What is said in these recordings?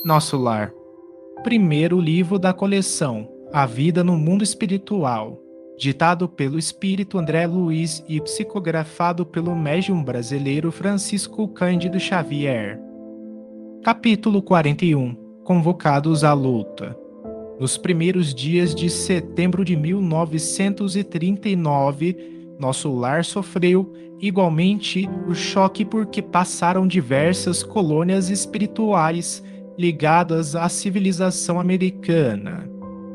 Nosso Lar. Primeiro livro da coleção, A Vida no Mundo Espiritual, ditado pelo espírito André Luiz e psicografado pelo médium brasileiro Francisco Cândido Xavier. Capítulo 41. Convocados à luta. Nos primeiros dias de setembro de 1939, nosso lar sofreu igualmente o choque porque passaram diversas colônias espirituais ligadas à civilização americana.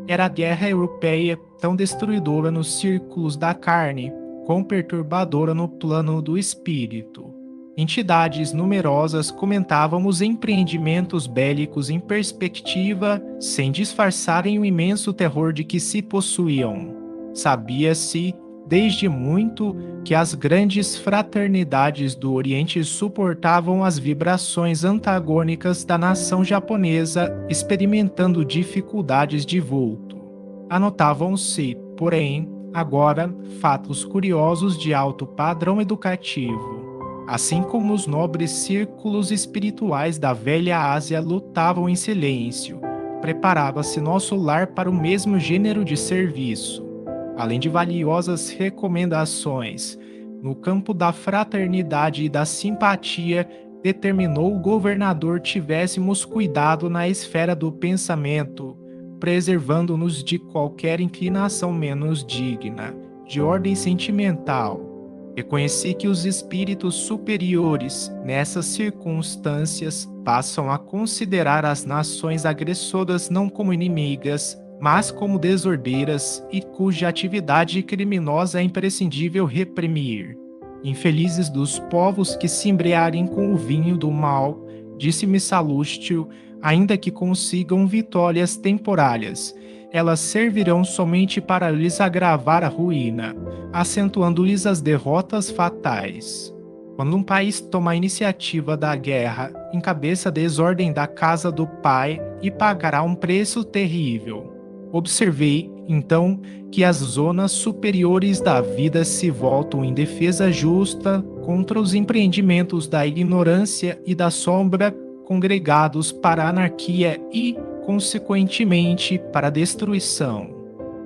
Era a guerra europeia tão destruidora nos círculos da carne, quão perturbadora no plano do espírito. Entidades numerosas comentavam os empreendimentos bélicos em perspectiva, sem disfarçarem o imenso terror de que se possuíam. Sabia-se desde muito que as grandes fraternidades do Oriente suportavam as vibrações antagônicas da nação japonesa, experimentando dificuldades de vulto. Anotavam-se, porém, agora, fatos curiosos de alto padrão educativo. Assim como os nobres círculos espirituais da velha Ásia lutavam em silêncio, preparava-se nosso lar para o mesmo gênero de serviço. Além de valiosas recomendações, no campo da fraternidade e da simpatia, determinou o governador tivéssemos cuidado na esfera do pensamento, preservando-nos de qualquer inclinação menos digna, de ordem sentimental. Reconheci que os espíritos superiores, nessas circunstâncias, passam a considerar as nações agressoras não como inimigas, mas como desordeiras e cuja atividade criminosa é imprescindível reprimir. Infelizes dos povos que se embriaguem com o vinho do mal, disse-me Salústio, ainda que consigam vitórias temporárias, elas servirão somente para lhes agravar a ruína, acentuando-lhes as derrotas fatais. Quando um país toma a iniciativa da guerra, encabeça a desordem da casa do pai e pagará um preço terrível. Observei, então, que as zonas superiores da vida se voltam em defesa justa contra os empreendimentos da ignorância e da sombra congregados para a anarquia e, consequentemente, para a destruição.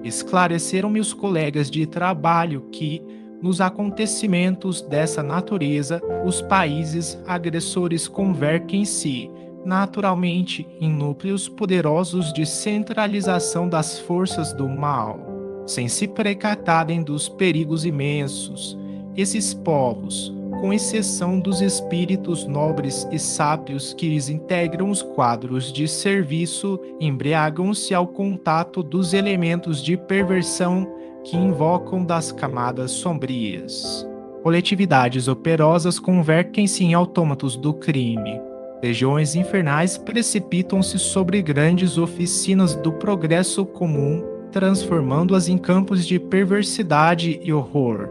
Esclareceram-me os colegas de trabalho que, nos acontecimentos dessa natureza, os países agressores convertem-se, naturalmente, em núcleos poderosos de centralização das forças do mal, sem se precatarem dos perigos imensos. Esses povos, com exceção dos espíritos nobres e sábios que lhes integram os quadros de serviço, embriagam-se ao contato dos elementos de perversão que invocam das camadas sombrias. Coletividades operosas convertem-se em autômatos do crime. Legiões infernais precipitam-se sobre grandes oficinas do progresso comum, transformando-as em campos de perversidade e horror.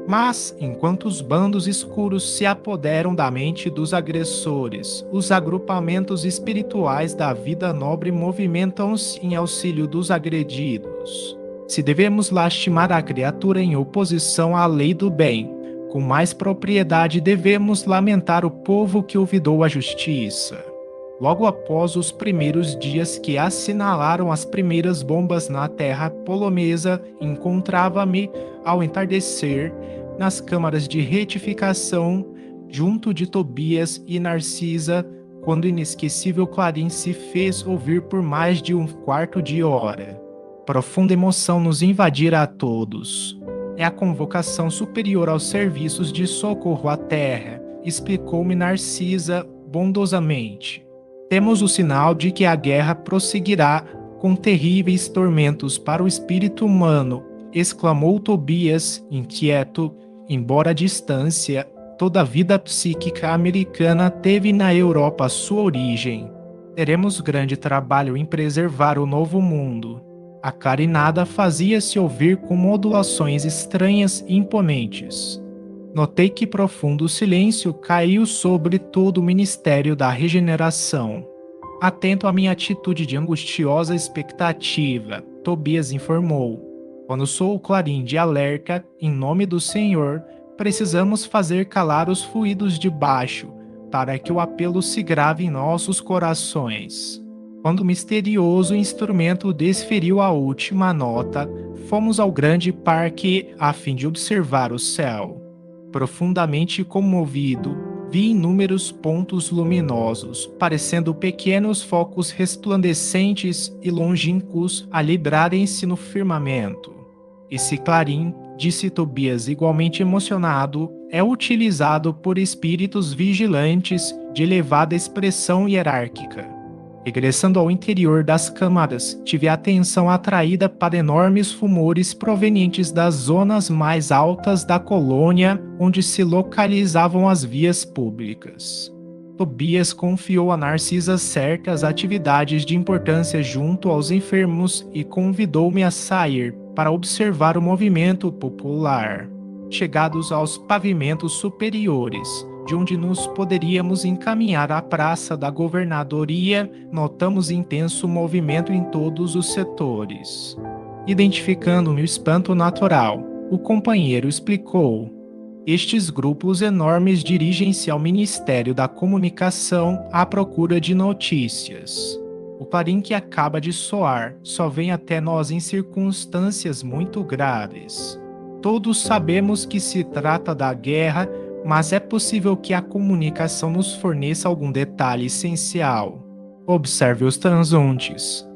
Mas, enquanto os bandos escuros se apoderam da mente dos agressores, os agrupamentos espirituais da vida nobre movimentam-se em auxílio dos agredidos. Se devemos lastimar a criatura em oposição à lei do bem, com mais propriedade devemos lamentar o povo que olvidou a justiça. Logo após os primeiros dias que assinalaram as primeiras bombas na terra polonesa, encontrava-me, ao entardecer, nas câmaras de retificação, junto de Tobias e Narcisa, quando o inesquecível clarim se fez ouvir por mais de um quarto de hora. Profunda emoção nos invadira a todos. É a convocação superior aos serviços de socorro à terra, explicou-me Narcisa bondosamente. Temos o sinal de que a guerra prosseguirá com terríveis tormentos para o espírito humano, exclamou Tobias, inquieto, embora à distância, toda a vida psíquica americana teve na Europa sua origem. Teremos grande trabalho em preservar o novo mundo. A carinada fazia-se ouvir com modulações estranhas e imponentes. Notei que profundo silêncio caiu sobre todo o ministério da regeneração. Atento à minha atitude de angustiosa expectativa, Tobias informou: quando soou o clarim de alerta, em nome do Senhor, precisamos fazer calar os fluidos de baixo, para que o apelo se grave em nossos corações. Quando o misterioso instrumento desferiu a última nota, fomos ao grande parque a fim de observar o céu. Profundamente comovido, vi inúmeros pontos luminosos, parecendo pequenos focos resplandecentes e longínquos a librarem-se no firmamento. Esse clarim, disse Tobias igualmente emocionado, é utilizado por espíritos vigilantes de elevada expressão hierárquica. Regressando ao interior das camadas, tive a atenção atraída para enormes rumores provenientes das zonas mais altas da colônia, onde se localizavam as vias públicas. Tobias confiou a Narcisa certas atividades de importância junto aos enfermos e convidou-me a sair para observar o movimento popular. Chegados aos pavimentos superiores, de onde nos poderíamos encaminhar à praça da governadoria, notamos intenso movimento em todos os setores. Identificando meu espanto natural, o companheiro explicou: estes grupos enormes dirigem-se ao Ministério da Comunicação à procura de notícias. O clarim que acaba de soar só vem até nós em circunstâncias muito graves. Todos sabemos que se trata da guerra, mas é possível que a comunicação nos forneça algum detalhe essencial. Observe os transuntes.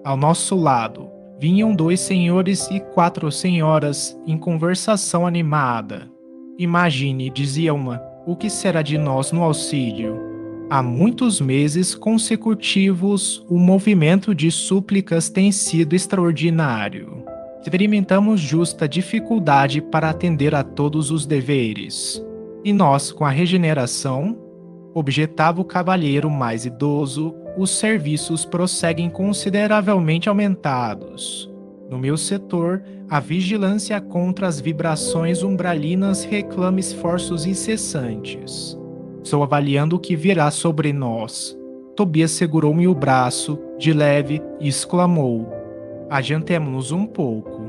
Ao nosso lado, vinham 2 senhores e 4 senhoras em conversação animada. Imagine, dizia uma, o que será de nós no auxílio? Há muitos meses consecutivos, o movimento de súplicas tem sido extraordinário. Experimentamos justa dificuldade para atender a todos os deveres. E nós, com a regeneração, objetava o cavalheiro mais idoso, os serviços prosseguem consideravelmente aumentados. No meu setor, a vigilância contra as vibrações umbralinas reclama esforços incessantes. Estou avaliando o que virá sobre nós. Tobias segurou-me o braço, de leve, e exclamou: adiantemo-nos um pouco.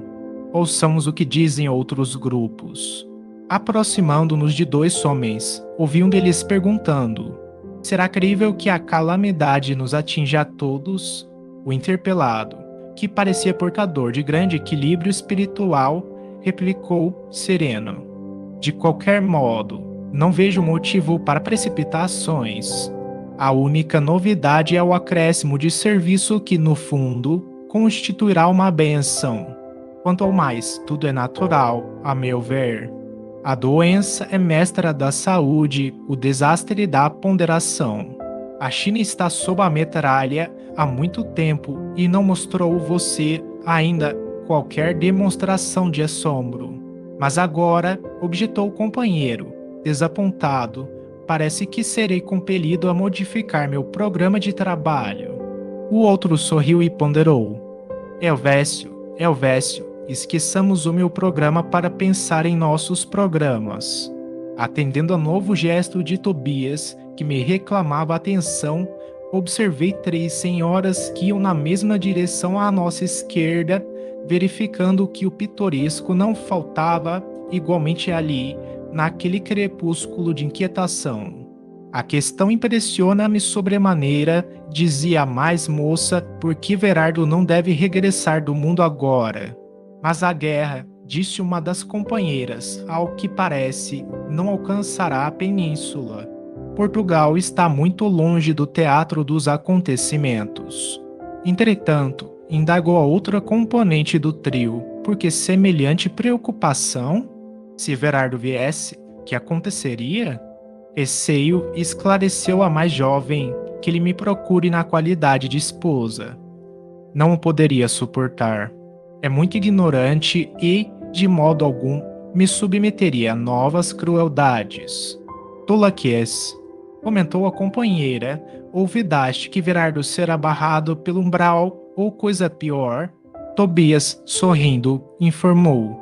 Ouçamos o que dizem outros grupos. Aproximando-nos de 2 homens, ouvi um deles perguntando: será crível que a calamidade nos atinja a todos? O interpelado, que parecia portador de grande equilíbrio espiritual, replicou sereno: de qualquer modo, não vejo motivo para precipitações. A única novidade é o acréscimo de serviço que, no fundo, constituirá uma bênção. Quanto ao mais, tudo é natural, a meu ver. A doença é mestra da saúde, o desastre da ponderação. A China está sob a metralha há muito tempo e não mostrou você ainda qualquer demonstração de assombro. Mas agora, objetou o companheiro, desapontado, parece que serei compelido a modificar meu programa de trabalho. O outro sorriu e ponderou: Helvécio, esqueçamos o meu programa para pensar em nossos programas. Atendendo a novo gesto de Tobias, que me reclamava atenção, observei 3 senhoras que iam na mesma direção à nossa esquerda, verificando que o pitoresco não faltava igualmente ali, naquele crepúsculo de inquietação. A questão impressiona-me sobremaneira, dizia a mais moça, porque Verardo não deve regressar do mundo agora. Mas a guerra, disse uma das companheiras, ao que parece, não alcançará a península. Portugal está muito longe do teatro dos acontecimentos. Entretanto, indagou a outra componente do trio, por que semelhante preocupação? Se Verardo viesse, que aconteceria? Receio esclareceu a mais jovem, que ele me procure na qualidade de esposa. Não o poderia suportar. É muito ignorante e, de modo algum, me submeteria a novas crueldades. Tola que és, comentou a companheira, ouvidaste que Verardo será barrado pelo umbral ou coisa pior? Tobias, sorrindo, informou: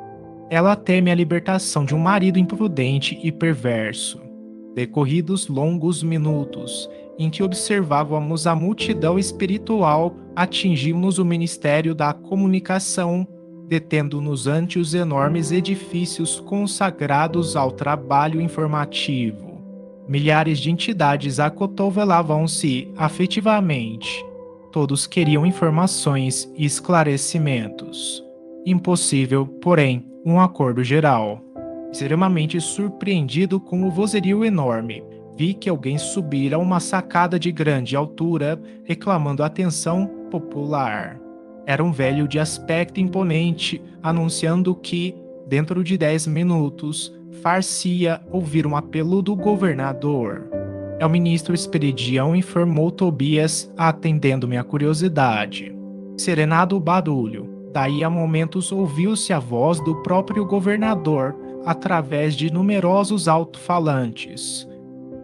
ela teme a libertação de um marido imprudente e perverso. Decorridos longos minutos, em que observávamos a multidão espiritual, atingimos o Ministério da Comunicação, detendo-nos ante os enormes edifícios consagrados ao trabalho informativo. Milhares de entidades acotovelavam-se afetivamente. Todos queriam informações e esclarecimentos. Impossível, porém, um acordo geral. Extremamente surpreendido com o vozerio enorme, vi que alguém subira uma sacada de grande altura, reclamando atenção popular. Era um velho de aspecto imponente, anunciando que, dentro de 10 minutos, far-se-ia ouvir um apelo do governador. É o ministro Esperidião, informou Tobias, atendendo minha curiosidade. Serenado o barulho, daí a momentos ouviu-se a voz do próprio governador, através de numerosos alto-falantes.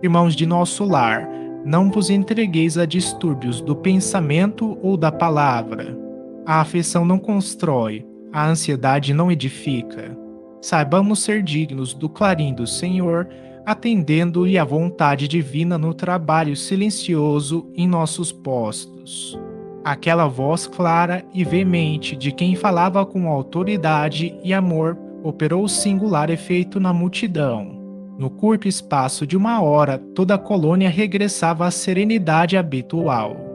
Irmãos de nosso lar, não vos entregueis a distúrbios do pensamento ou da palavra. A afeição não constrói, a ansiedade não edifica. Saibamos ser dignos do clarim do Senhor, atendendo-lhe à vontade divina no trabalho silencioso em nossos postos. Aquela voz clara e veemente de quem falava com autoridade e amor operou singular efeito na multidão. No curto espaço de uma hora, toda a colônia regressava à serenidade habitual.